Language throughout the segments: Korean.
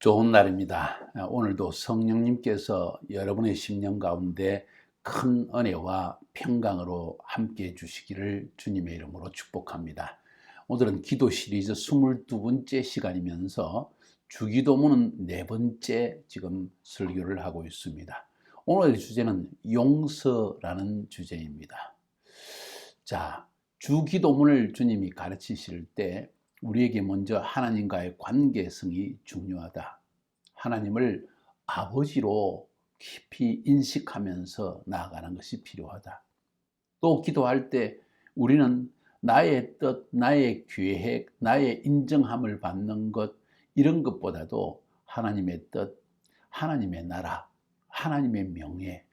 좋은 날입니다. 오늘도 성령님께서 여러분의 심령 가운데 큰 은혜와 평강으로 함께 해주시기를 주님의 이름으로 축복합니다. 오늘은 기도 시리즈 22번째 시간이면서 주기도문은 4번째 지금 설교를 하고 있습니다. 오늘의 주제는 용서라는 주제입니다. 자, 주기도문을 주님이 가르치실 때 우리에게 먼저 하나님과의 관계성이 중요하다. 하나님을 아버지로 깊이 인식하면서 나아가는 것이 필요하다. 또 기도할 때 우리는 나의 뜻, 나의 계획, 나의 인정함을 받는 것, 이런 것보다도 하나님의 뜻, 하나님의 나라, 하나님의 명예,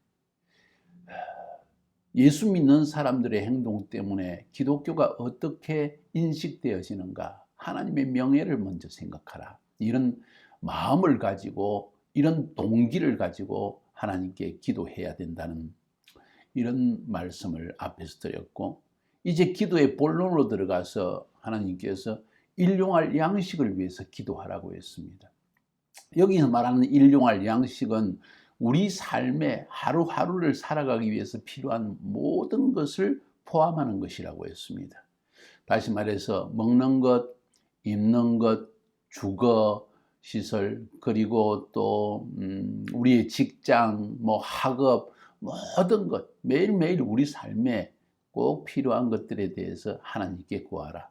예수 믿는 사람들의 행동 때문에 기독교가 어떻게 인식되어지는가, 하나님의 명예를 먼저 생각하라. 이런 마음을 가지고, 이런 동기를 가지고 하나님께 기도해야 된다는 이런 말씀을 앞에서 드렸고, 이제 기도의 본론으로 들어가서 하나님께서 일용할 양식을 위해서 기도하라고 했습니다. 여기서 말하는 일용할 양식은 우리 삶의 하루하루를 살아가기 위해서 필요한 모든 것을 포함하는 것이라고 했습니다. 다시 말해서 먹는 것, 입는 것, 주거, 시설, 그리고 또 우리의 직장, 학업, 모든 것, 매일매일 우리 삶에 꼭 필요한 것들에 대해서 하나님께 구하라.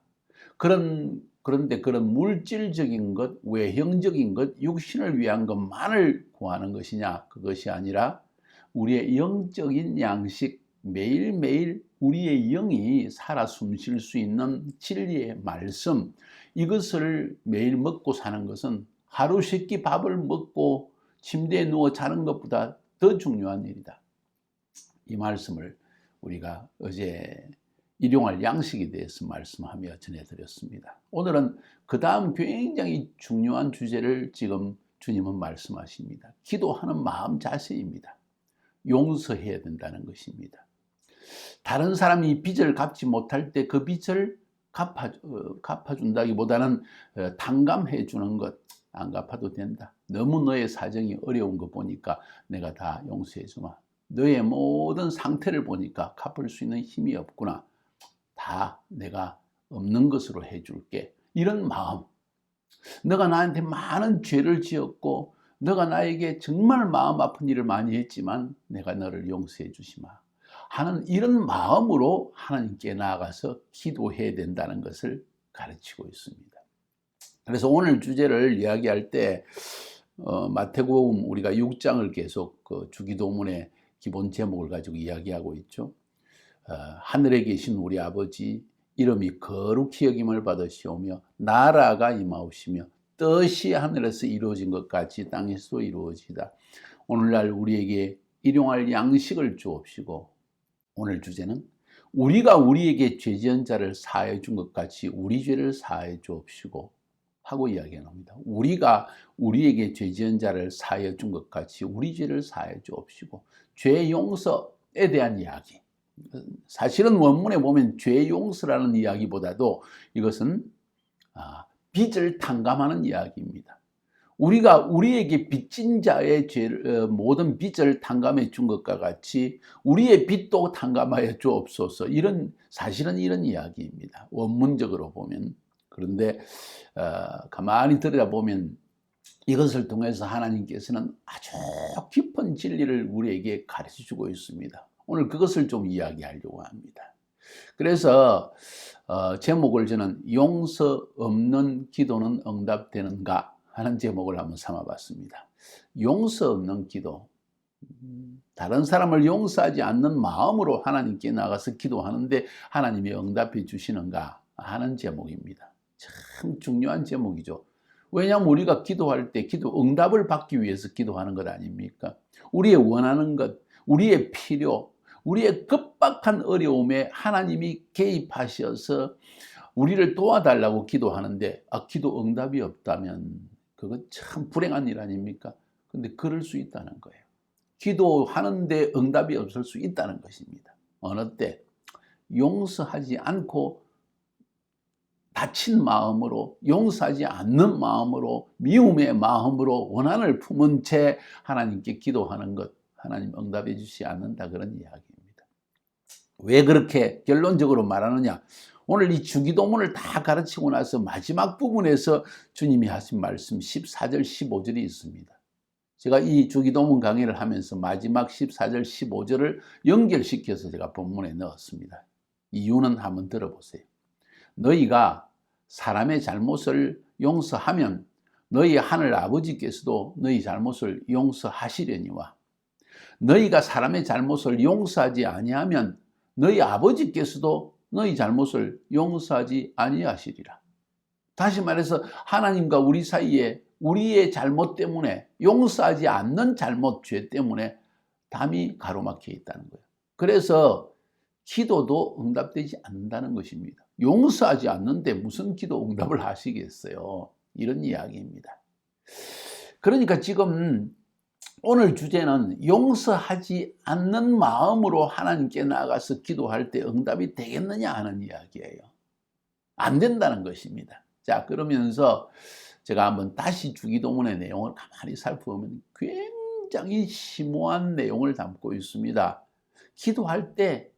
그런데 그런 물질적인 것, 외형적인 것, 육신을 위한 것만을 구하는 것이냐? 그것이 아니라 우리의 영적인 양식, 매일매일 우리의 영이 살아 숨쉴 수 있는 진리의 말씀, 이것을 매일 먹고 사는 것은 하루 3끼 밥을 먹고 침대에 누워 자는 것보다 더 중요한 일이다. 이 말씀을 우리가 어제 일용할 양식에 대해서 말씀하며 전해드렸습니다. 오늘은 그 다음 굉장히 중요한 주제를 지금 주님은 말씀하십니다. 기도하는 마음 자세입니다. 용서해야 된다는 것입니다. 다른 사람이 빚을 갚지 못할 때 그 빚을 갚아준다기보다는 탕감해 주는 것, 안 갚아도 된다. 너무 너의 사정이 어려운 거 보니까 내가 다 용서해 주마. 너의 모든 상태를 보니까 갚을 수 있는 힘이 없구나. 다 내가 없는 것으로 해줄게. 이런 마음. 너가 나한테 많은 죄를 지었고 너가 나에게 정말 마음 아픈 일을 많이 했지만 내가 너를 용서해 주시마 하는 이런 마음으로 하나님께 나아가서 기도해야 된다는 것을 가르치고 있습니다. 그래서 오늘 주제를 이야기할 때 마태복음 우리가 6장을 계속 주기도문의 기본 제목을 가지고 이야기하고 있죠. 하늘에 계신 우리 아버지, 이름이 거룩히 여김을 받으시오며 나라가 임하옵시며 뜻이 하늘에서 이루어진 것 같이 땅에서도 이루어지다. 오늘날 우리에게 일용할 양식을 주옵시고, 오늘 주제는 우리가 우리에게 죄 지은 자를 사하여 준 것 같이 우리 죄를 사하여 주옵시고 하고 이야기합니다. 우리가 우리에게 죄 지은 자를 사하여 준 것 같이 우리 죄를 사하여 주옵시고, 죄 용서에 대한 이야기. 사실은 원문에 보면 죄 용서라는 이야기보다도 이것은 빚을 탕감하는 이야기입니다. 우리가 우리에게 빚진 자의 모든 빚을 탕감해 준 것과 같이 우리의 빚도 탕감하여 주옵소서. 사실은 이런 이야기입니다. 원문적으로 보면. 그런데 가만히 들여다보면 이것을 통해서 하나님께서는 아주 깊은 진리를 우리에게 가르쳐주고 있습니다. 오늘 그것을 좀 이야기하려고 합니다. 그래서 제목을 저는 용서 없는 기도는 응답되는가 하는 제목을 한번 삼아봤습니다. 용서 없는 기도, 다른 사람을 용서하지 않는 마음으로 하나님께 나가서 기도하는데 하나님이 응답해 주시는가 하는 제목입니다. 참 중요한 제목이죠. 왜냐하면 우리가 기도할 때 기도 응답을 받기 위해서 기도하는 것 아닙니까? 우리의 원하는 것, 우리의 필요, 우리의 급박한 어려움에 하나님이 개입하셔서 우리를 도와달라고 기도하는데 기도 응답이 없다면 그건 참 불행한 일 아닙니까? 근데 그럴 수 있다는 거예요. 기도하는데 응답이 없을 수 있다는 것입니다. 어느 때 용서하지 않고 다친 마음으로, 용서하지 않는 마음으로, 미움의 마음으로 원한을 품은 채 하나님께 기도하는 것, 하나님 응답해 주시지 않는다, 그런 이야기입니다. 왜 그렇게 결론적으로 말하느냐? 오늘 이 주기도문을 다 가르치고 나서 마지막 부분에서 주님이 하신 말씀 14절 15절이 있습니다. 제가 이 주기도문 강의를 하면서 마지막 14절 15절을 연결시켜서 제가 본문에 넣었습니다. 이유는 한번 들어보세요. 너희가 사람의 잘못을 용서하면 너희 하늘 아버지께서도 너희 잘못을 용서하시려니와, 너희가 사람의 잘못을 용서하지 아니하면 너희 아버지께서도 너희 잘못을 용서하지 아니하시리라. 다시 말해서 하나님과 우리 사이에 우리의 잘못 때문에, 용서하지 않는 잘못, 죄 때문에 담이 가로막혀 있다는 거예요. 그래서 기도도 응답되지 않는다는 것입니다. 용서하지 않는데 무슨 기도 응답을 하시겠어요? 이런 이야기입니다. 그러니까 지금 오늘 주제는 용서하지 않는 마음으로 하나님께 나아가서 기도할 때 응답이 되겠느냐 하는 이야기예요. 안 된다는 것입니다. 자, 그러면서 제가 한번 다시 주기도문의 내용을 가만히 살펴보면 굉장히 심오한 내용을 담고 있습니다. 기도할 때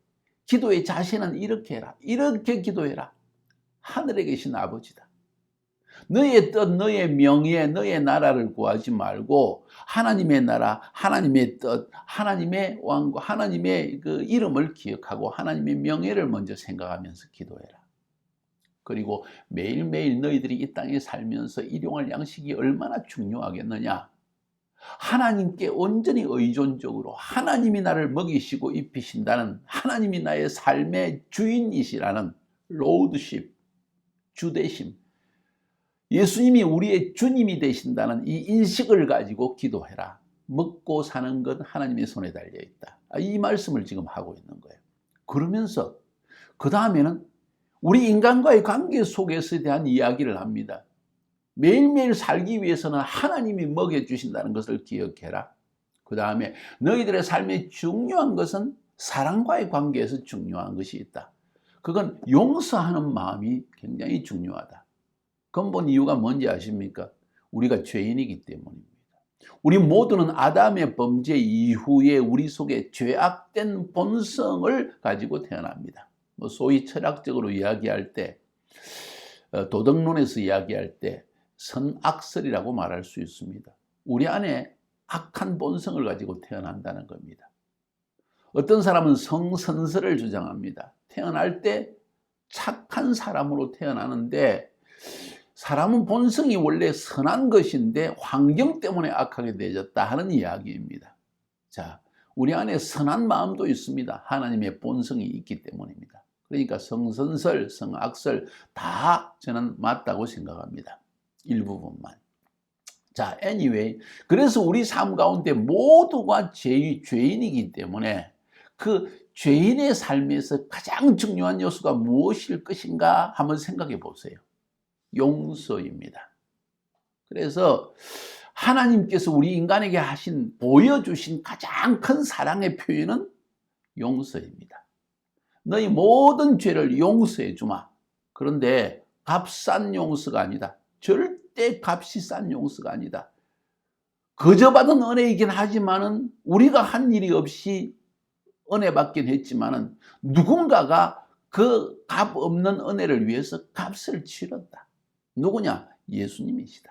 기도의 자세는 이렇게 해라. 이렇게 기도해라. 하늘에 계신 아버지다. 너의 뜻, 너의 명예, 너의 나라를 구하지 말고 하나님의 나라, 하나님의 뜻, 하나님의 왕국, 하나님의 그 이름을 기억하고 하나님의 명예를 먼저 생각하면서 기도해라. 그리고 매일매일 너희들이 이 땅에 살면서 일용할 양식이 얼마나 중요하겠느냐. 하나님께 온전히 의존적으로 하나님이 나를 먹이시고 입히신다는, 하나님이 나의 삶의 주인이시라는 로드십, 주대심, 예수님이 우리의 주님이 되신다는 이 인식을 가지고 기도해라. 먹고 사는 건 하나님의 손에 달려있다. 이 말씀을 지금 하고 있는 거예요. 그러면서 그 다음에는 우리 인간과의 관계 속에서에 대한 이야기를 합니다. 매일매일 살기 위해서는 하나님이 먹여주신다는 것을 기억해라. 그 다음에 너희들의 삶에 중요한 것은 사랑과의 관계에서 중요한 것이 있다. 그건 용서하는 마음이 굉장히 중요하다. 근본 이유가 뭔지 아십니까? 우리가 죄인이기 때문입니다. 우리 모두는 아담의 범죄 이후에 우리 속에 죄악된 본성을 가지고 태어납니다. 소위 철학적으로 이야기할 때, 도덕론에서 이야기할 때 선악설이라고 말할 수 있습니다. 우리 안에 악한 본성을 가지고 태어난다는 겁니다. 어떤 사람은 성선설을 주장합니다. 태어날 때 착한 사람으로 태어나는데 사람은 본성이 원래 선한 것인데 환경 때문에 악하게 되어졌다 하는 이야기입니다. 자, 우리 안에 선한 마음도 있습니다. 하나님의 본성이 있기 때문입니다. 그러니까 성선설, 성악설 다 저는 맞다고 생각합니다. 일부분만. 자, anyway, 그래서 우리 삶 가운데 모두가 죄인이기 때문에 그 죄인의 삶에서 가장 중요한 요소가 무엇일 것인가 한번 생각해 보세요. 용서입니다. 그래서 하나님께서 우리 인간에게 보여주신 가장 큰 사랑의 표현은 용서입니다. 너희 모든 죄를 용서해 주마. 그런데 값싼 용서가 아니다. 절대 값이 싼 용서가 아니다. 거저 받은 은혜이긴 하지만은 우리가 한 일이 없이 은혜 받긴 했지만은 누군가가 그 값 없는 은혜를 위해서 값을 치렀다. 누구냐? 예수님이시다.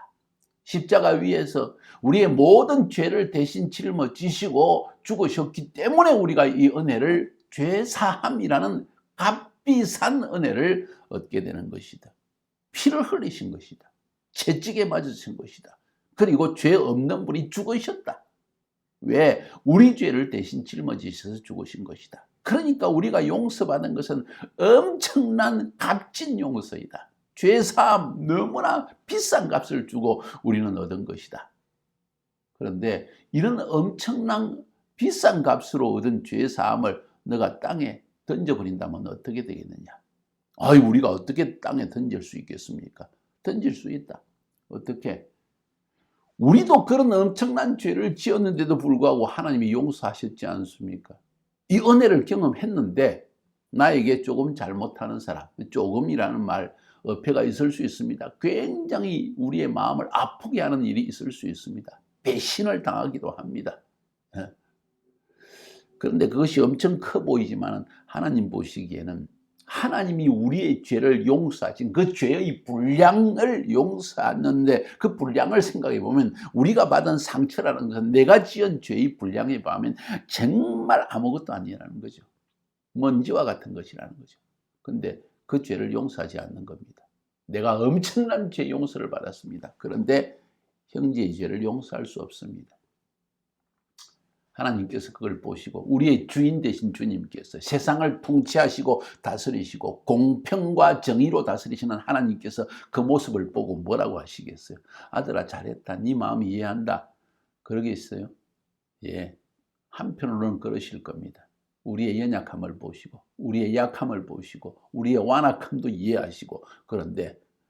십자가 위에서 우리의 모든 죄를 대신 짊어지시고 죽으셨기 때문에 우리가 이 은혜를 죄사함이라는 값비싼 은혜를 얻게 되는 것이다. 피를 흘리신 것이다. 채찍에 맞으신 것이다. 그리고 죄 없는 분이 죽으셨다. 왜? 우리 죄를 대신 짊어지셔서 죽으신 것이다. 그러니까 우리가 용서받은 것은 엄청난 값진 용서이다. 죄사함 너무나 비싼 값을 주고 우리는 얻은 것이다. 그런데 이런 엄청난 비싼 값으로 얻은 죄사함을 너가 땅에 던져버린다면 어떻게 되겠느냐? 우리가 어떻게 땅에 던질 수 있겠습니까? 던질 수 있다. 어떻게? 우리도 그런 엄청난 죄를 지었는데도 불구하고 하나님이 용서하셨지 않습니까? 이 은혜를 경험했는데 나에게 조금 잘못하는 사람, 조금이라는 말 어폐가 있을 수 있습니다. 굉장히 우리의 마음을 아프게 하는 일이 있을 수 있습니다. 배신을 당하기도 합니다. 그런데 그것이 엄청 커 보이지만 하나님 보시기에는 하나님이 우리의 죄를 용서하신 그 죄의 분량을 용서하는데 그 분량을 생각해 보면 우리가 받은 상처라는 것은 내가 지은 죄의 분량에 비하면 정말 아무것도 아니라는 거죠. 먼지와 같은 것이라는 거죠. 근데 그 죄를 용서하지 않는 겁니다. 내가 엄청난 죄 용서를 받았습니다. 그런데 형제의 죄를 용서할 수 없습니다. 하나님께서 그걸 보시고 우리의 주인 되신 주님께서 세상을 통치하시고 다스리시고 공평과 정의로 다스리시는 하나님께서 그 모습을 보고 뭐라고 하시겠어요? 아들아 잘했다. 네 마음 이해한다. 그러겠어요? 예, 한편으로는 그러실 겁니다. 우리의 연약함을 보시고 우리의 약함을 보시고 우리의 완악함도 이해하시고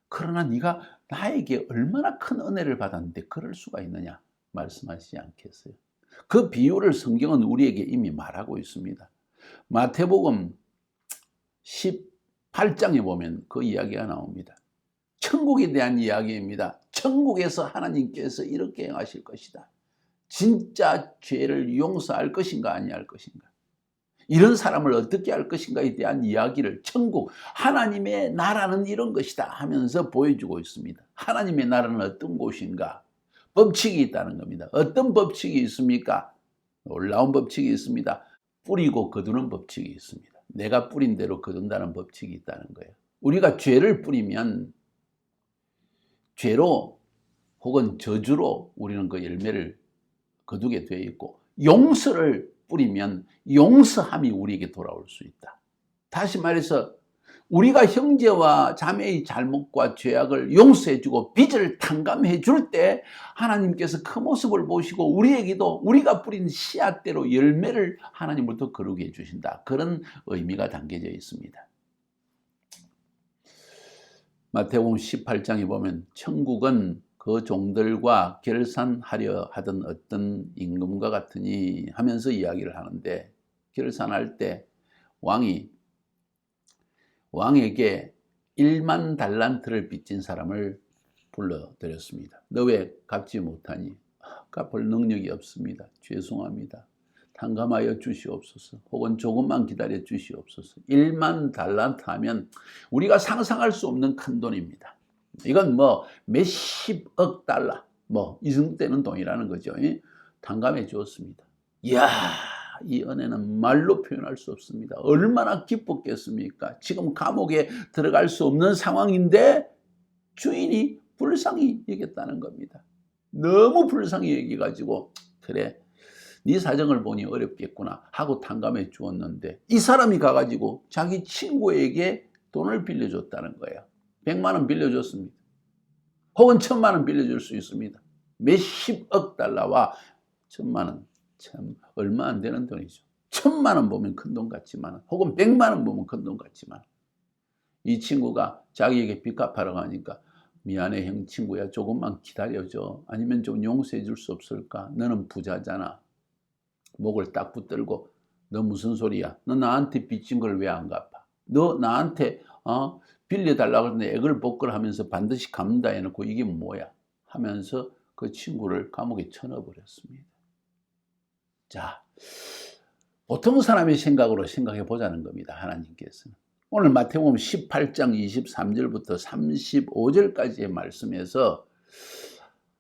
그러나 네가 나에게 얼마나 큰 은혜를 받았는데 그럴 수가 있느냐 말씀하시지 않겠어요? 그 비유를 성경은 우리에게 이미 말하고 있습니다. 마태복음 18장에 보면 그 이야기가 나옵니다. 천국에 대한 이야기입니다. 천국에서 하나님께서 이렇게 행하실 것이다. 진짜 죄를 용서할 것인가 아니할 것인가. 이런 사람을 어떻게 할 것인가에 대한 이야기를 천국, 하나님의 나라는 이런 것이다 하면서 보여주고 있습니다. 하나님의 나라는 어떤 곳인가? 법칙이 있다는 겁니다. 어떤 법칙이 있습니까? 놀라운 법칙이 있습니다. 뿌리고 거두는 법칙이 있습니다. 내가 뿌린 대로 거둔다는 법칙이 있다는 거예요. 우리가 죄를 뿌리면 죄로 혹은 저주로 우리는 그 열매를 거두게 되어 있고 용서를 뿌리면 용서함이 우리에게 돌아올 수 있다. 다시 말해서 우리가 형제와 자매의 잘못과 죄악을 용서해주고 빚을 탕감해 줄 때 하나님께서 그 모습을 보시고 우리에게도 우리가 뿌린 씨앗대로 열매를 하나님으로부터 거두게 해주신다. 그런 의미가 담겨져 있습니다. 마태복음 18장에 보면 천국은 그 종들과 결산하려 하던 어떤 임금과 같으니 하면서 이야기를 하는데 결산할 때 왕에게 1만 달란트를 빚진 사람을 불러들였습니다. 너 왜 갚지 못하니? 갚을 능력이 없습니다. 죄송합니다. 탕감하여 주시옵소서. 혹은 조금만 기다려 주시옵소서. 1만 달란트 하면 우리가 상상할 수 없는 큰 돈입니다. 이건 뭐 몇십억 달러 이 정도 되는 돈이라는 거죠. 탕감해 주었습니다. 이야, 이 은혜는 말로 표현할 수 없습니다. 얼마나 기뻤겠습니까? 지금 감옥에 들어갈 수 없는 상황인데 주인이 불쌍히 여겼다는 겁니다. 너무 불쌍히 여겨가지고 그래 네 사정을 보니 어렵겠구나 하고 탕감해 주었는데 이 사람이 가가지고 자기 친구에게 돈을 빌려줬다는 거예요. 100만 원 빌려줬습니다. 혹은 1000만 원 빌려줄 수 있습니다. 몇십억 달러와 1000만 원 참 얼마 안 되는 돈이죠. 1000만 원 보면 큰 돈 같지만 혹은 100만 원 보면 큰 돈 같지만 이 친구가 자기에게 빚 갚아러 가니까 미안해 형 친구야 조금만 기다려줘. 아니면 좀 용서해 줄 수 없을까? 너는 부자잖아. 목을 딱 붙들고 너 무슨 소리야? 너 나한테 빚진 걸 왜 안 갚아? 너 나한테 빌려달라고 하는데 액을 복걸하면서 반드시 갚는다 해놓고 이게 뭐야? 하면서 그 친구를 감옥에 쳐넣어버렸습니다. 자, 보통 사람의 생각으로 생각해 보자는 겁니다. 하나님께서는. 오늘 마태복음 18장 23절부터 35절까지의 말씀에서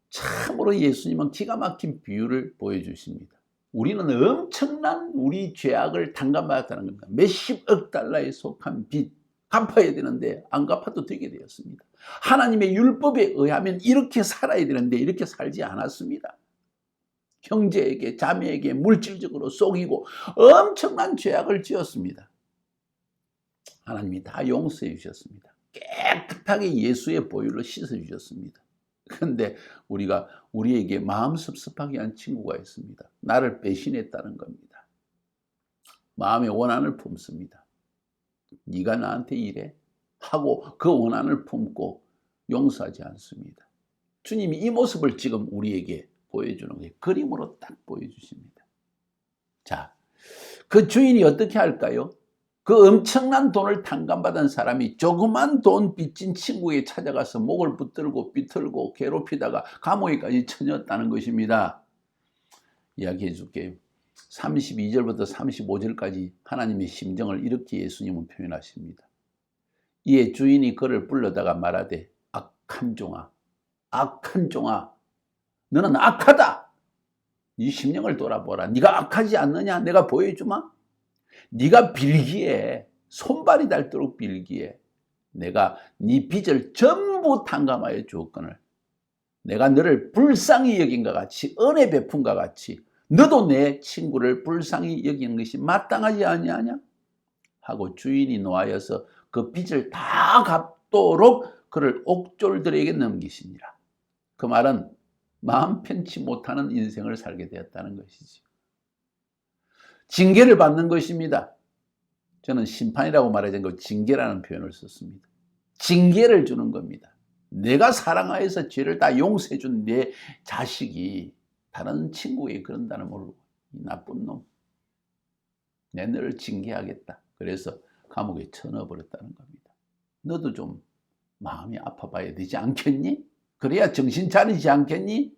참으로 예수님은 기가 막힌 비유를 보여주십니다. 우리는 엄청난 우리 죄악을 탕감받았다는 겁니다. 몇십억 달러에 속한 빚 갚아야 되는데 안 갚아도 되게 되었습니다. 하나님의 율법에 의하면 이렇게 살아야 되는데 이렇게 살지 않았습니다. 형제에게 자매에게 물질적으로 속이고 엄청난 죄악을 지었습니다. 하나님이 다 용서해 주셨습니다. 깨끗하게 예수의 보혈로 씻어 주셨습니다. 그런데 우리에게 마음 섭섭하게 한 친구가 있습니다. 나를 배신했다는 겁니다. 마음의 원한을 품습니다. 네가 나한테 이래? 하고 그 원한을 품고 용서하지 않습니다. 주님이 이 모습을 지금 우리에게 보여주는 거예요. 그림으로 딱 보여주십니다. 자, 그 주인이 어떻게 할까요? 그 엄청난 돈을 탕감받은 사람이 조그만 돈 빚진 친구에게 찾아가서 목을 붙들고 비틀고 괴롭히다가 감옥에까지 쳐넣었다는 것입니다. 이야기해 줄게요. 32절부터 35절까지 하나님의 심정을 이렇게 예수님은 표현하십니다. 이에 주인이 그를 불러다가 말하되 악한 종아, 악한 종아, 너는 악하다. 네 심령을 돌아보라. 네가 악하지 않느냐? 내가 보여주마. 네가 빌기에 손발이 닳도록 빌기에 내가 네 빚을 전부 탕감하여 주었거늘 내가 너를 불쌍히 여긴과 같이 은혜 베푼과 같이 너도 내 친구를 불쌍히 여기는 것이 마땅하지 아니하냐? 하고 주인이 노하여서 그 빚을 다 갚도록 그를 옥졸들에게 넘기시니라. 그 말은 마음 편치 못하는 인생을 살게 되었다는 것이지. 징계를 받는 것입니다. 저는 심판이라고 말하지 않고 징계라는 표현을 썼습니다. 징계를 주는 겁니다. 내가 사랑하여서 죄를 다 용서해 준 내 자식이 다른 친구에게 그런다는 모르고 이 나쁜 놈, 내 너를 징계하겠다. 그래서 감옥에 쳐넣어버렸다는 겁니다. 너도 좀 마음이 아파봐야 되지 않겠니? 그래야 정신 차리지 않겠니?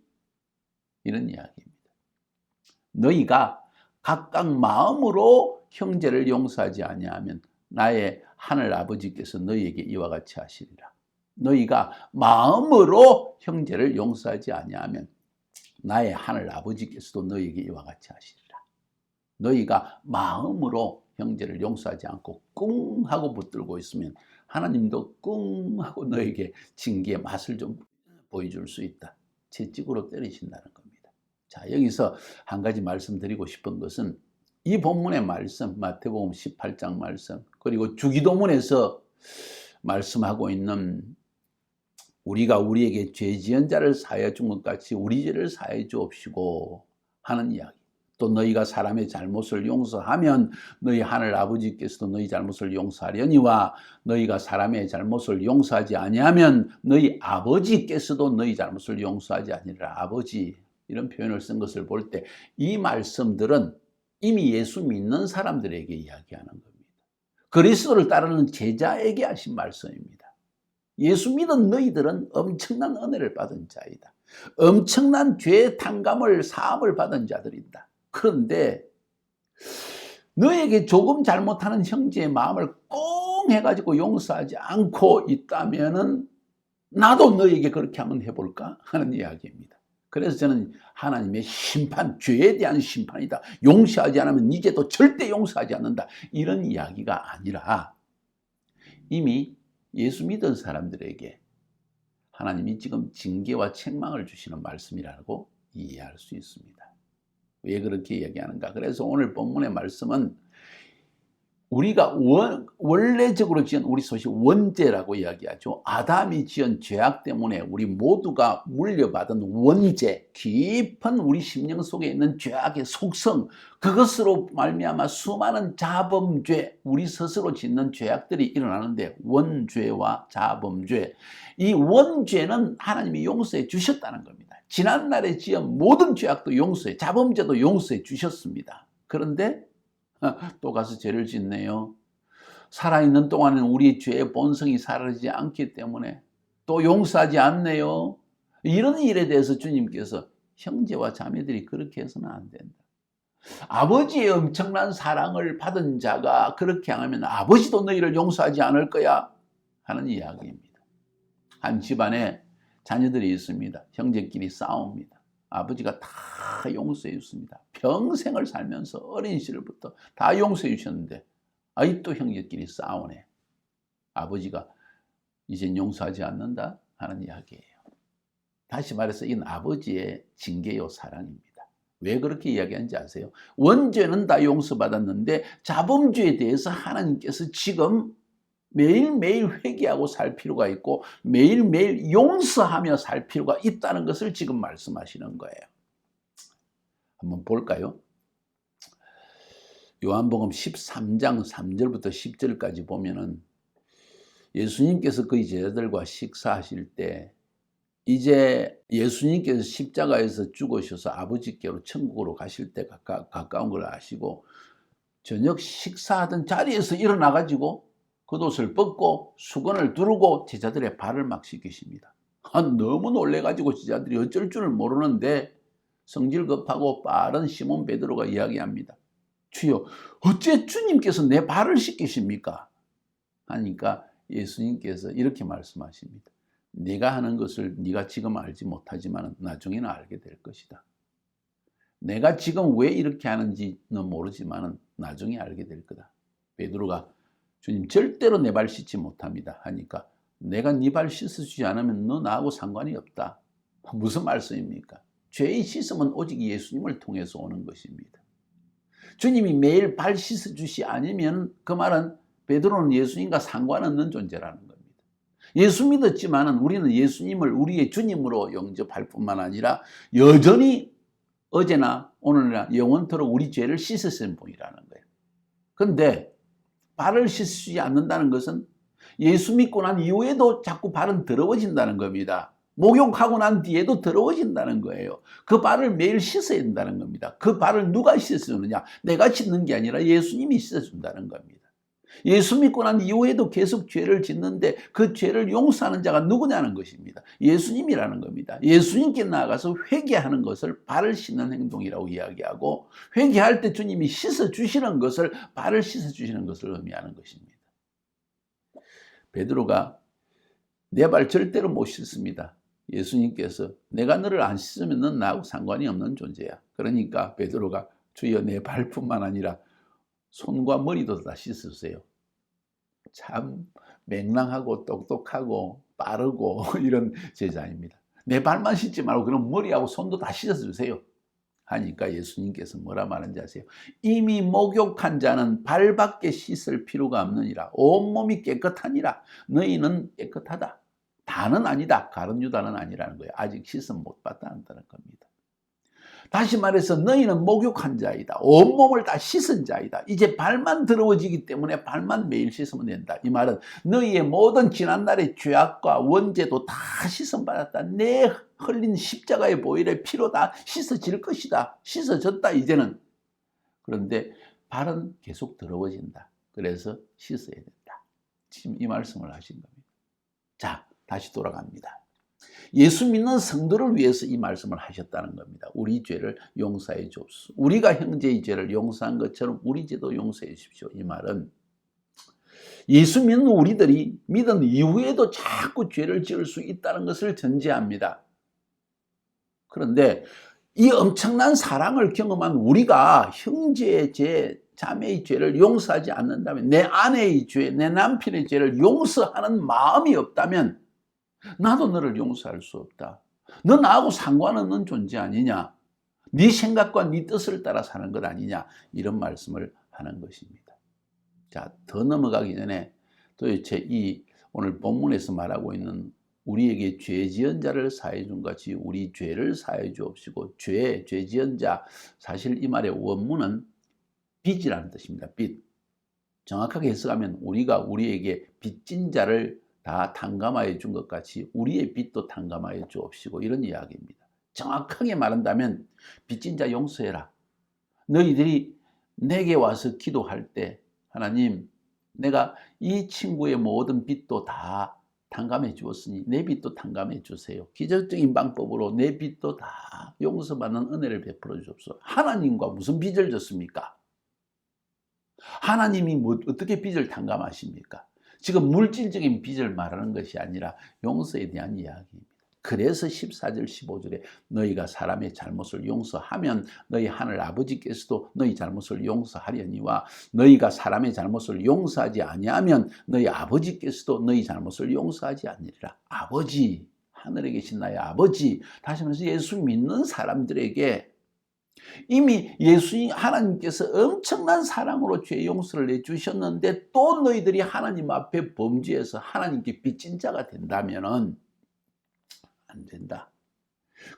이런 이야기입니다. 너희가 각각 마음으로 형제를 용서하지 아니하면 나의 하늘 아버지께서 너희에게 이와 같이 하시리라. 너희가 마음으로 형제를 용서하지 아니하면 나의 하늘 아버지께서도 너희에게 이와 같이 하시리라. 너희가 마음으로 형제를 용서하지 않고 꿍 하고 붙들고 있으면 하나님도 꿍 하고 너에게 징계의 맛을 좀 보여줄 수 있다. 채찍으로 때리신다는 겁니다. 자, 여기서 한 가지 말씀드리고 싶은 것은 이 본문의 말씀, 마태복음 18장 말씀, 그리고 주기도문에서 말씀하고 있는 우리가 우리에게 죄 지은 자를 사하여 준 것 같이 우리 죄를 사하여 주옵시고 하는 이야기. 또 너희가 사람의 잘못을 용서하면 너희 하늘 아버지께서도 너희 잘못을 용서하려니와 너희가 사람의 잘못을 용서하지 아니하면 너희 아버지께서도 너희 잘못을 용서하지 아니하리라. 아버지, 이런 표현을 쓴 것을 볼 때 이 말씀들은 이미 예수 믿는 사람들에게 이야기하는 겁니다. 그리스도를 따르는 제자에게 하신 말씀입니다. 예수 믿은 너희들은 엄청난 은혜를 받은 자이다. 엄청난 죄 탕감을 사함을 받은 자들이다. 그런데 너에게 조금 잘못하는 형제의 마음을 꽁 해가지고 용서하지 않고 있다면은 나도 너에게 그렇게 한번 해볼까 하는 이야기입니다. 그래서 저는 하나님의 심판, 죄에 대한 심판이다. 용서하지 않으면 이제 또 절대 용서하지 않는다. 이런 이야기가 아니라 이미 예수 믿은 사람들에게 하나님이 지금 징계와 책망을 주시는 말씀이라고 이해할 수 있습니다. 왜 그렇게 이야기하는가? 그래서 오늘 본문의 말씀은 우리가 원래적으로 지은 우리 소위 원죄라고 이야기하죠. 아담이 지은 죄악 때문에 우리 모두가 물려받은 원죄, 깊은 우리 심령 속에 있는 죄악의 속성, 그것으로 말미암아 수많은 자범죄, 우리 스스로 짓는 죄악들이 일어나는데 원죄와 자범죄, 이 원죄는 하나님이 용서해 주셨다는 겁니다. 지난날에 지은 모든 죄악도 용서해, 자범죄도 용서해 주셨습니다. 그런데 또 가서 죄를 짓네요. 살아있는 동안은 우리 죄의 본성이 사라지지 않기 때문에 또 용서하지 않네요. 이런 일에 대해서 주님께서 형제와 자매들이 그렇게 해서는 안 된다. 아버지의 엄청난 사랑을 받은 자가 그렇게 하면 아버지도 너희를 용서하지 않을 거야 하는 이야기입니다. 한 집안에 자녀들이 있습니다. 형제끼리 싸웁니다. 아버지가 다 용서해 줬습니다. 평생을 살면서 어린 시절부터 다 용서해 주셨는데 아직도 형제끼리 싸우네. 아버지가 이젠 용서하지 않는다 하는 이야기예요. 다시 말해서 이건 아버지의 징계요 사랑입니다. 왜 그렇게 이야기하는지 아세요? 원죄는 다 용서받았는데 자범죄에 대해서 하나님께서 지금 매일매일 회개하고 살 필요가 있고 매일매일 용서하며 살 필요가 있다는 것을 지금 말씀하시는 거예요. 한번 볼까요? 요한복음 13장 3절부터 10절까지 보면은 예수님께서 그의 제자들과 식사하실 때 이제 예수님께서 십자가에서 죽으셔서 아버지께로 천국으로 가실 때가 가까운 걸 아시고 저녁 식사하던 자리에서 일어나가지고 겉옷을 벗고 수건을 두르고 제자들의 발을 막 씻기십니다. 너무 놀래가지고 제자들이 어쩔 줄을 모르는데 성질 급하고 빠른 시몬 베드로가 이야기합니다. 주여, 어째 주님께서 내 발을 씻기십니까? 하니까 예수님께서 이렇게 말씀하십니다. 네가 하는 것을 네가 지금 알지 못하지만 나중에는 알게 될 것이다. 내가 지금 왜 이렇게 하는지는 모르지만 나중에 알게 될 거다. 베드로가 주님 절대로 내 발 씻지 못합니다 하니까 내가 네 발 씻어주지 않으면 너 나하고 상관이 없다. 무슨 말씀입니까? 죄의 씻음은 오직 예수님을 통해서 오는 것입니다. 주님이 매일 발 씻어주시 아니면 그 말은 베드로는 예수님과 상관없는 존재라는 겁니다. 예수 믿었지만 우리는 예수님을 우리의 주님으로 영접할 뿐만 아니라 여전히 어제나 오늘이나 영원토록 우리 죄를 씻으신 분이라는 거예요. 그런데 발을 씻지 않는다는 것은 예수 믿고 난 이후에도 자꾸 발은 더러워진다는 겁니다. 목욕하고 난 뒤에도 더러워진다는 거예요. 그 발을 매일 씻어야 된다는 겁니다. 그 발을 누가 씻어주느냐? 내가 씻는 게 아니라 예수님이 씻어준다는 겁니다. 예수 믿고 난 이후에도 계속 죄를 짓는데 그 죄를 용서하는 자가 누구냐는 것입니다. 예수님이라는 겁니다. 예수님께 나아가서 회개하는 것을 발을 씻는 행동이라고 이야기하고 회개할 때 주님이 씻어주시는 것을 발을 씻어주시는 것을 의미하는 것입니다. 베드로가 내 발 절대로 못 씻습니다. 예수님께서 내가 너를 안 씻으면 넌 나하고 상관이 없는 존재야. 그러니까 베드로가 주여 내 발뿐만 아니라 손과 머리도 다 씻으세요. 참 맹랑하고 똑똑하고 빠르고 이런 제자입니다. 내 발만 씻지 말고 그럼 머리하고 손도 다 씻어주세요. 하니까 예수님께서 뭐라 말하는지 아세요? 이미 목욕한 자는 발밖에 씻을 필요가 없느니라. 온몸이 깨끗하니라. 너희는 깨끗하다. 다는 아니다. 가룟 유다는 아니라는 거예요. 아직 씻음 못 받다는 겁니다. 다시 말해서 너희는 목욕한 자이다. 온몸을 다 씻은 자이다. 이제 발만 더러워지기 때문에 발만 매일 씻으면 된다. 이 말은 너희의 모든 지난날의 죄악과 원죄도 다 씻음 받았다. 내 흘린 십자가의 보혈의 피로 다 씻어질 것이다. 씻어졌다 이제는. 그런데 발은 계속 더러워진다. 그래서 씻어야 된다. 지금 이 말씀을 하신 겁니다. 자, 다시 돌아갑니다. 예수 믿는 성도를 위해서 이 말씀을 하셨다는 겁니다. 우리 죄를 용서해 주옵소서. 우리가 형제의 죄를 용서한 것처럼 우리 죄도 용서해 주십시오. 이 말은 예수 믿는 우리들이 믿은 이후에도 자꾸 죄를 지을 수 있다는 것을 전제합니다. 그런데 이 엄청난 사랑을 경험한 우리가 형제의 죄, 자매의 죄를 용서하지 않는다면, 내 아내의 죄, 내 남편의 죄를 용서하는 마음이 없다면 나도 너를 용서할 수 없다. 너 나하고 상관없는 존재 아니냐? 네 생각과 네 뜻을 따라 사는 것 아니냐? 이런 말씀을 하는 것입니다. 자, 더 넘어가기 전에 도대체 이 오늘 본문에서 말하고 있는 우리에게 죄 지은 자를 사해 준 같이 우리 죄를 사해 주옵시고, 죄 지은 자, 사실 이 말의 원문은 빚이라는 뜻입니다. 빚. 정확하게 해석하면 우리가 우리에게 빚진 자를 다 탕감하여 준 것 같이 우리의 빚도 탕감하여 주옵시고, 이런 이야기입니다. 정확하게 말한다면 빚진 자 용서해라. 너희들이 내게 와서 기도할 때 하나님, 내가 이 친구의 모든 빚도 다 탕감해 주었으니 내 빚도 탕감해 주세요. 기적적인 방법으로 내 빚도 다 용서받는 은혜를 베풀어 주옵소서. 하나님과 무슨 빚을 졌습니까? 하나님이 어떻게 빚을 탕감하십니까? 지금 물질적인 빚을 말하는 것이 아니라 용서에 대한 이야기입니다. 그래서 14절 15절에 너희가 사람의 잘못을 용서하면 너희 하늘 아버지께서도 너희 잘못을 용서하려니와 너희가 사람의 잘못을 용서하지 아니하면 너희 아버지께서도 너희 잘못을 용서하지 않으리라. 아버지, 하늘에 계신 나의 아버지, 다시 말해서 예수 믿는 사람들에게 이미 예수님 하나님께서 엄청난 사랑으로 죄 용서를 해주셨는데 또 너희들이 하나님 앞에 범죄해서 하나님께 빚진 자가 된다면 안 된다.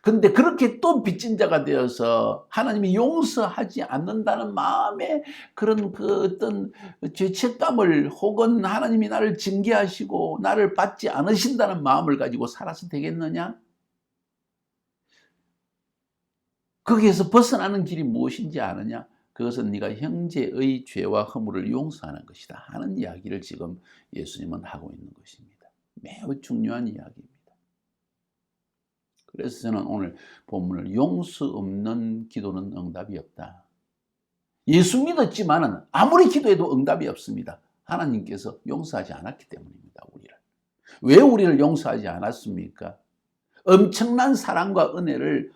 근데 그렇게 또 빚진 자가 되어서 하나님이 용서하지 않는다는 마음에 그런 그 어떤 죄책감을, 혹은 하나님이 나를 징계하시고 나를 받지 않으신다는 마음을 가지고 살아서 되겠느냐? 거기에서 벗어나는 길이 무엇인지 아느냐? 그것은 네가 형제의 죄와 허물을 용서하는 것이다 하는 이야기를 지금 예수님은 하고 있는 것입니다. 매우 중요한 이야기입니다. 그래서 저는 오늘 본문을 용서 없는 기도는 응답이 없다. 예수 믿었지만은 아무리 기도해도 응답이 없습니다. 하나님께서 용서하지 않았기 때문입니다. 우리를. 왜 우리를 용서하지 않았습니까? 엄청난 사랑과 은혜를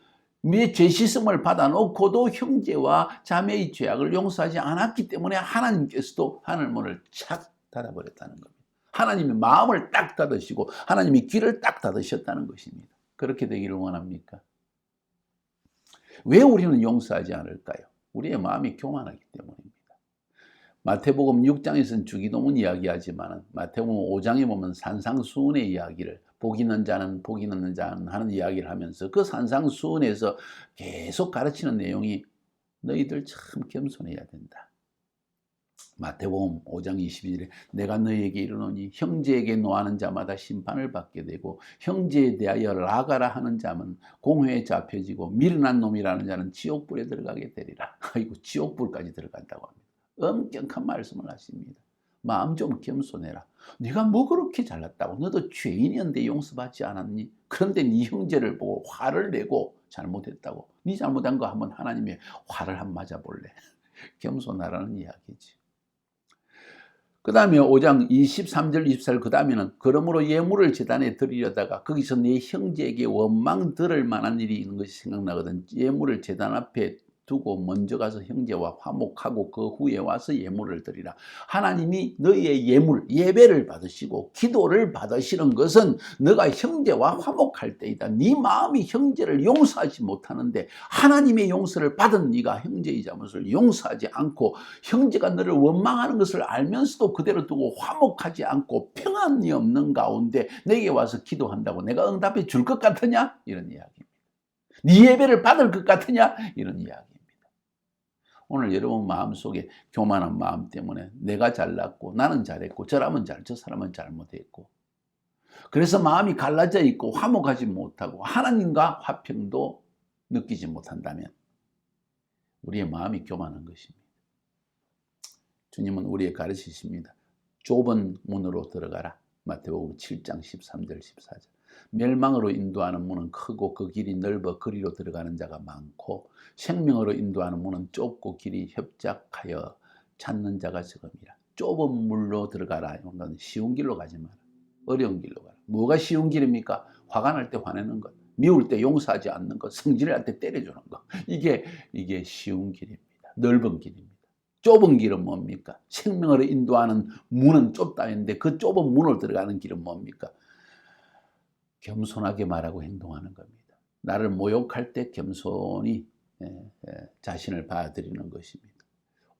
죄 씻음을 받아놓고도 형제와 자매의 죄악을 용서하지 않았기 때문에 하나님께서도 하늘문을 착 닫아버렸다는 겁니다. 하나님의 마음을 딱 닫으시고 하나님의 귀를 딱 닫으셨다는 것입니다. 그렇게 되기를 원합니까? 왜 우리는 용서하지 않을까요? 우리의 마음이 교만하기 때문입니다. 마태복음 6장에서는 주기도문 이야기하지만 마태복음 5장에 보면 산상수훈의 이야기를 복 있는 자는 하는 이야기를 하면서 그 산상수훈에서 계속 가르치는 내용이 너희들 참 겸손해야 된다. 마태복음 5장 22절에 내가 너희에게 이르노니 형제에게 노하는 자마다 심판을 받게 되고 형제에 대하여 라가라 하는 자는 공회에 잡혀지고 미련한 놈이라는 자는 지옥불에 들어가게 되리라. 아이고 지옥불까지 들어간다고 합니다. 엄격한 말씀을 하십니다. 마음 좀 겸손해라. 네가 뭐 그렇게 잘났다고? 너도 죄인이었는데 용서받지 않았니? 그런데 네 형제를 보고 화를 내고 잘못했다고. 네 잘못한 거 한번 하나님의 화를 한번 맞아볼래? 겸손하라는 이야기지. 그 다음에 5장 23절 24절 그 다음에는 그러므로 예물을 제단에 드리려다가 거기서 네 형제에게 원망 들을 만한 일이 있는 것이 생각나거든. 예물을 제단 앞에 두고 먼저 가서 형제와 화목하고 그 후에 와서 예물을 드리라. 하나님이 너희의 예물, 예배를 받으시고 기도를 받으시는 것은 너가 형제와 화목할 때이다. 네 마음이 형제를 용서하지 못하는데 하나님의 용서를 받은 네가 형제의 잘못을 용서하지 않고 형제가 너를 원망하는 것을 알면서도 그대로 두고 화목하지 않고 평안이 없는 가운데 내게 와서 기도한다고 내가 응답해 줄 것 같으냐? 이런 이야기입니다. 네 예배를 받을 것 같으냐? 이런 이야기입니다. 오늘 여러분 마음속에 교만한 마음 때문에 내가 잘났고 나는 잘했고 저 사람은 잘못했고 그래서 마음이 갈라져 있고 화목하지 못하고 하나님과 화평도 느끼지 못한다면 우리의 마음이 교만한 것입니다. 주님은 우리에게 가르치십니다. 좁은 문으로 들어가라. 마태복음 7장 13절 14절. 멸망으로 인도하는 문은 크고 그 길이 넓어 그리로 들어가는 자가 많고 생명으로 인도하는 문은 좁고 길이 협착하여 찾는 자가 적음이라. 좁은 물로 들어가라. 이건 쉬운 길로 가지 마라. 어려운 길로 가라. 뭐가 쉬운 길입니까? 화가 날 때 화내는 것, 미울 때 용서하지 않는 것, 성질할 때 때려주는 것. 이게 쉬운 길입니다. 넓은 길입니다. 좁은 길은 뭡니까? 생명으로 인도하는 문은 좁다 했는데 그 좁은 문으로 들어가는 길은 뭡니까? 겸손하게 말하고 행동하는 겁니다. 나를 모욕할 때 겸손히 자신을 받아들이는 것입니다.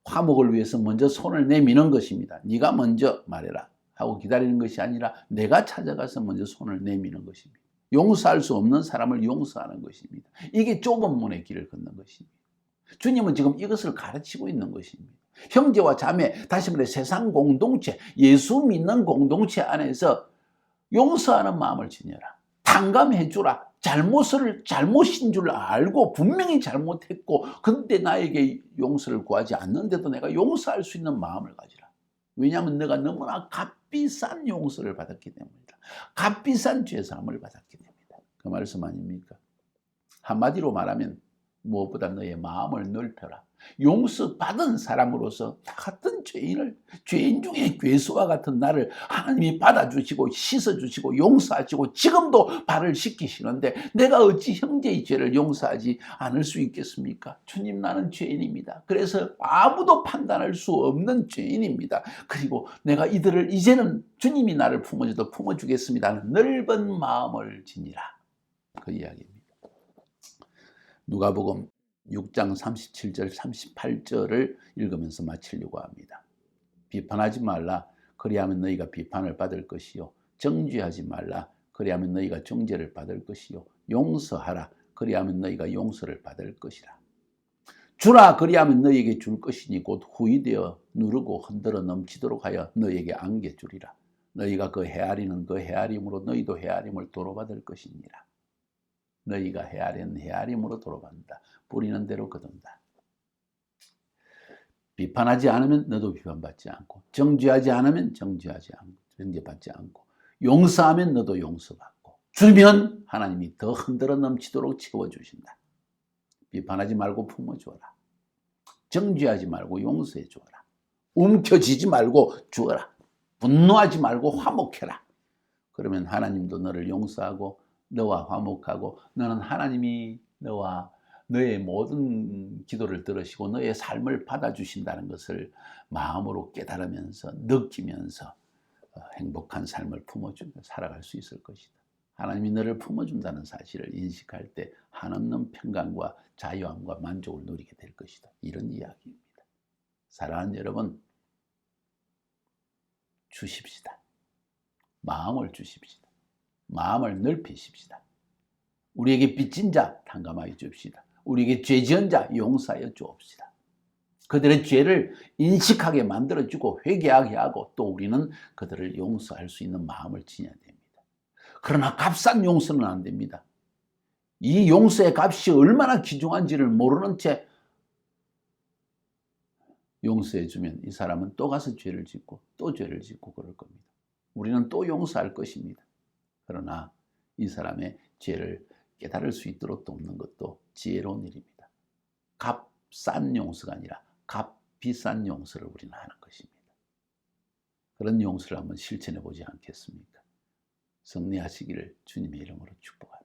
화목을 위해서 먼저 손을 내미는 것입니다. 네가 먼저 말해라 하고 기다리는 것이 아니라 내가 찾아가서 먼저 손을 내미는 것입니다. 용서할 수 없는 사람을 용서하는 것입니다. 이게 좁은 문의 길을 걷는 것입니다. 주님은 지금 이것을 가르치고 있는 것입니다. 형제와 자매, 다시 말해 세상 공동체, 예수 믿는 공동체 안에서 용서하는 마음을 지녀라. 탕감해 주라. 잘못인 줄 알고 분명히 잘못했고 근데 나에게 용서를 구하지 않는데도 내가 용서할 수 있는 마음을 가지라. 왜냐하면 내가 너무나 값비싼 용서를 받았기 때문이다. 값비싼 죄사함을 받았기 때문이다. 그 말씀 아닙니까? 한마디로 말하면 무엇보다 너의 마음을 넓혀라. 용서받은 사람으로서 나 같은 죄인 중에 괴수와 같은 나를 하나님이 받아주시고 씻어주시고 용서하시고 지금도 발을 씻기시는데 내가 어찌 형제의 죄를 용서하지 않을 수 있겠습니까? 주님, 나는 죄인입니다. 그래서 아무도 판단할 수 없는 죄인입니다. 그리고 내가 이들을 이제는 주님이 나를 품어줘도 품어주겠습니다. 넓은 마음을 지니라. 그 이야기입니다. 누가복음 6장 37절 38절을 읽으면서 마치려고 합니다. 비판하지 말라. 그리하면 너희가 비판을 받을 것이요. 정죄하지 말라. 그리하면 너희가 정죄를 받을 것이요. 용서하라. 그리하면 너희가 용서를 받을 것이라. 주라. 그리하면 너희에게 줄 것이니 곧 후이되어 누르고 흔들어 넘치도록 하여 너희에게 안겨주리라. 너희가 그 헤아리는 그 헤아림으로 너희도 헤아림을 도로받을 것이니라. 너희가 헤아리는 헤아림으로 도로받는다. 뿌리는 대로 거둔다. 비판하지 않으면 너도 비판받지 않고, 정죄하지 않으면 정죄받지 않고, 용서하면 너도 용서받고, 주면 하나님이 더 흔들어 넘치도록 채워주신다. 비판하지 말고 품어주어라. 정죄하지 말고 용서해 주어라. 움켜쥐지 말고 주어라. 분노하지 말고 화목해라. 그러면 하나님도 너를 용서하고 너와 화목하고, 너는 하나님이 너의 모든 기도를 들으시고 너의 삶을 받아주신다는 것을 마음으로 깨달으면서 느끼면서 행복한 삶을 품어주며 살아갈 수 있을 것이다. 하나님이 너를 품어준다는 사실을 인식할 때 한없는 평강과 자유함과 만족을 누리게 될 것이다. 이런 이야기입니다. 사랑하는 여러분, 주십시다. 마음을 주십시다. 마음을 넓히십시다. 우리에게 빚진 자 탕감하여 줍시다. 우리에게 죄 지은 자 용서하여 주옵시다. 그들의 죄를 인식하게 만들어주고 회개하게 하고, 또 우리는 그들을 용서할 수 있는 마음을 지녀야 됩니다. 그러나 값싼 용서는 안 됩니다. 이 용서의 값이 얼마나 귀중한지를 모르는 채 용서해주면 이 사람은 또 가서 죄를 짓고 또 죄를 짓고 그럴 겁니다. 우리는 또 용서할 것입니다. 그러나 이 사람의 죄를 깨달을 수 있도록 돕는 것도 지혜로운 일입니다. 값싼 용서가 아니라 값비싼 용서를 우리는 하는 것입니다. 그런 용서를 한번 실천해 보지 않겠습니까? 승리하시기를 주님의 이름으로 축복합니다.